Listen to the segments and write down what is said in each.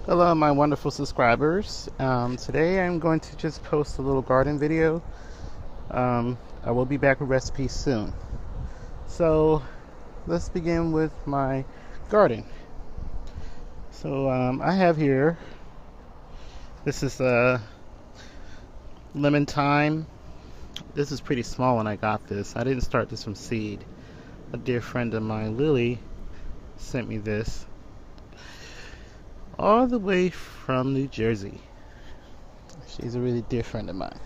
Hello, my wonderful subscribers. Today I'm going to just post a little garden video. I will be back with recipes soon. So let's begin with my garden. So I have here, this is lemon thyme. This is pretty small when I got this. I didn't start this from seed. A dear friend of mine, Lily, sent me this all the way from New Jersey. She's a really dear friend of mine.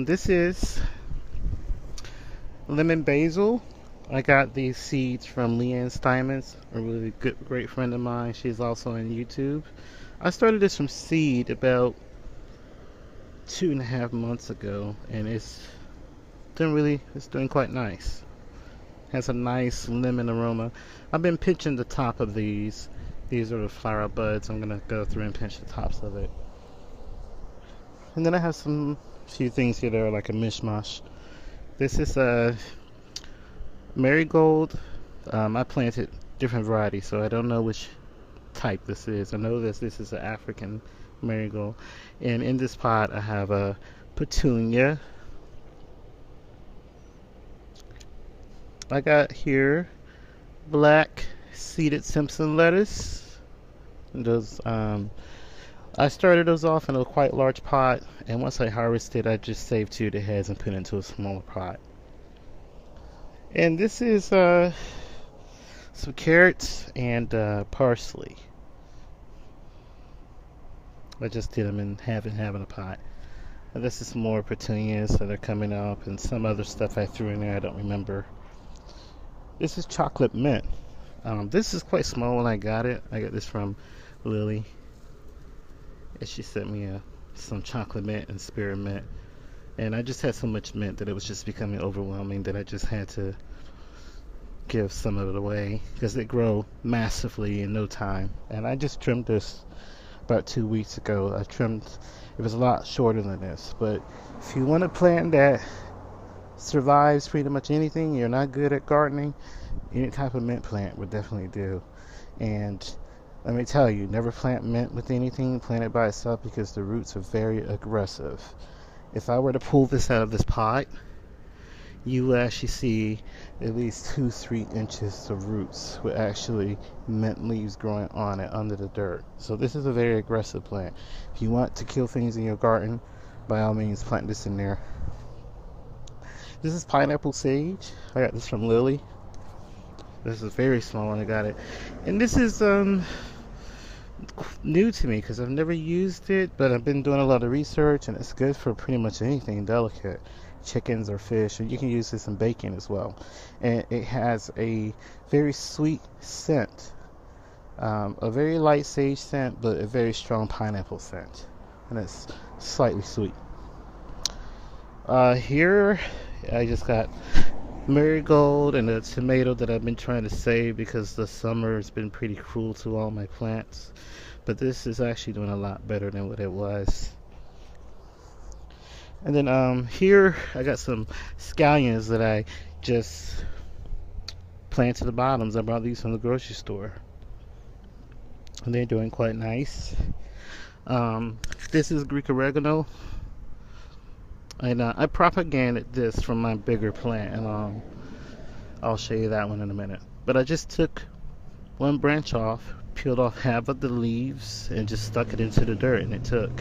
This is lemon basil. I got these seeds from Leanne Steinmetz, a really good, great friend of mine. She's also on YouTube. I started this from seed about 2.5 months ago, and it's doing quite nice. Has a nice lemon aroma. I've been pinching the top of these. These are the flower buds. I'm gonna go through and pinch the tops of it. And then I have some few things here that are like a mishmash. This is a marigold. I planted different varieties, so I don't know which type this is. I know this is an African marigold. And in this pot I have a petunia. I got here black seeded Simpson lettuce. Those I started those off in a quite large pot, and once I harvested, I just saved two of the heads and put it into a smaller pot. And this is some carrots and parsley. I just did them in half and half in a pot. And this is some more petunias that are coming up, and some other stuff I threw in there I don't remember. This is chocolate mint. This is quite small when I got it. I got this from Lily. And she sent me some chocolate mint and spearmint. And I just had so much mint that it was just becoming overwhelming that I just had to give some of it away because they grow massively in no time. And I just trimmed this about 2 weeks ago. It was a lot shorter than this. But if you want a plant that survives pretty much anything, you're not good at gardening, any type of mint plant would definitely do. And let me tell you, never plant mint with anything, plant it by itself because the roots are very aggressive. If I were to pull this out of this pot, you will actually see at least 2-3 inches of roots with actually mint leaves growing on it under the dirt. So this is a very aggressive plant. If you want to kill things in your garden, by all means plant this in there. This is pineapple sage. I got this from Lily. This is very small when I got it. And this is new to me because I've never used it, but I've been doing a lot of research, and it's good for pretty much anything delicate, chickens or fish, and you can use this in baking as well. And it has a very sweet scent, a very light sage scent, but a very strong pineapple scent, and it's slightly sweet. Here I just got marigold and a tomato that I've been trying to save because the summer has been pretty cruel to all my plants. But this is actually doing a lot better than what it was. And then here I got some scallions that I just planted the bottoms. I brought these from the grocery store. And they're doing quite nice. This is Greek oregano. And I propagated this from my bigger plant, and I'll show you that one in a minute. But I just took one branch off, peeled off half of the leaves, and just stuck it into the dirt, and it took.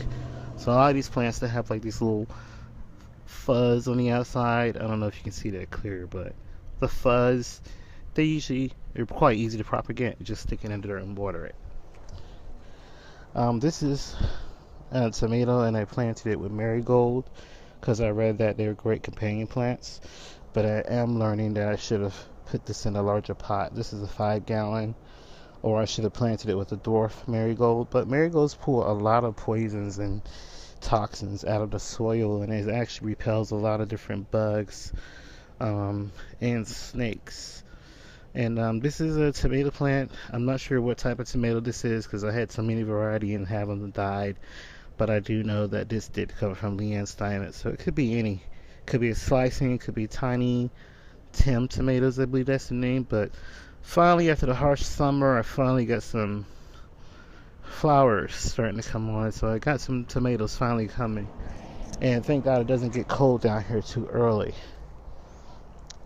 So a lot of these plants that have like these little fuzz on the outside, I don't know if you can see that clear, but the fuzz, they're quite easy to propagate. You just stick it in the dirt and water it. This is a tomato, and I planted it with marigold because I read that they're great companion plants, but I am learning that I should have put this in a larger pot. This is a 5-gallon, or I should have planted it with a dwarf marigold. But marigolds pull a lot of poisons and toxins out of the soil, and it actually repels a lot of different bugs and snakes. And this is a tomato plant. I'm not sure what type of tomato this is because I had so many variety and half of them died. But I do know that this did come from Leanne Steinmetz, so it could be any. Could be a slicing, could be tiny Tim tomatoes, I believe that's the name. But finally, after the harsh summer, I finally got some flowers starting to come on. So I got some tomatoes finally coming. And thank God it doesn't get cold down here too early.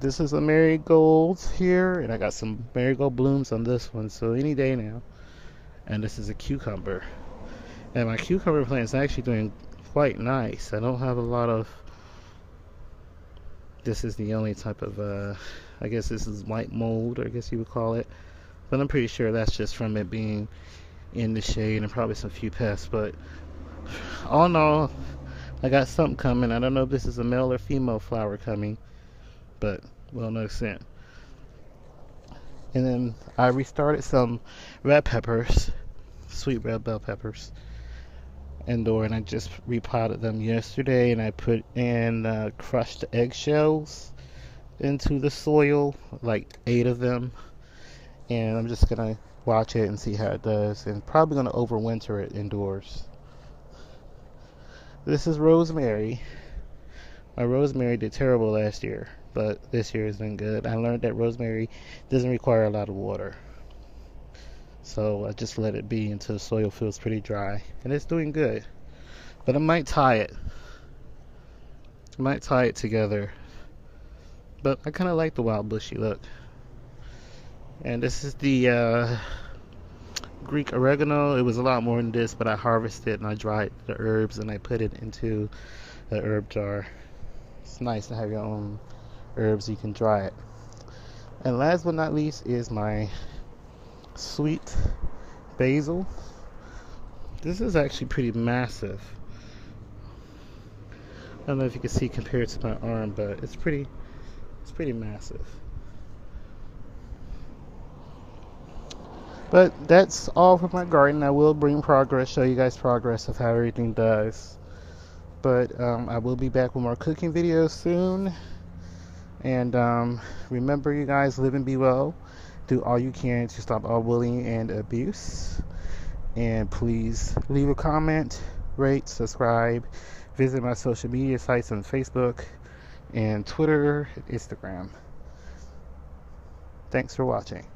This is a marigold here, and I got some marigold blooms on this one, so any day now. And this is a cucumber. And my cucumber plant is actually doing quite nice. I don't have a lot of... This is the only type of, I guess this is white mold, I guess you would call it. But I'm pretty sure that's just from it being in the shade and probably some few pests. But all in all, I got something coming. I don't know if this is a male or female flower coming, but we'll know soon. And then I restarted some red peppers, sweet red bell peppers, indoor, and I just repotted them yesterday, and I put in crushed eggshells into the soil, like 8 of them, and I'm just gonna watch it and see how it does, and probably gonna overwinter it indoors. This is rosemary. My rosemary did terrible last year, but this year has been good. I learned that rosemary doesn't require a lot of water, so I just let it be until the soil feels pretty dry, and it's doing good. But I might tie it. I might tie it together, but I kind of like the wild bushy look. And this is the Greek oregano. It was a lot more than this, but I harvested and I dried the herbs and I put it into the herb jar. It's nice to have your own herbs, you can dry it. And last but not least is my sweet basil. This is actually pretty massive. I don't know if you can see compared to my arm, but it's pretty massive. But that's all for my garden. I will bring progress, show you guys progress of how everything does. But I will be back with more cooking videos soon. And remember, you guys, live and be well. Do all you can to stop all bullying and abuse. And please leave a comment, rate, subscribe. Visit my social media sites on Facebook and Twitter, Instagram. Thanks for watching.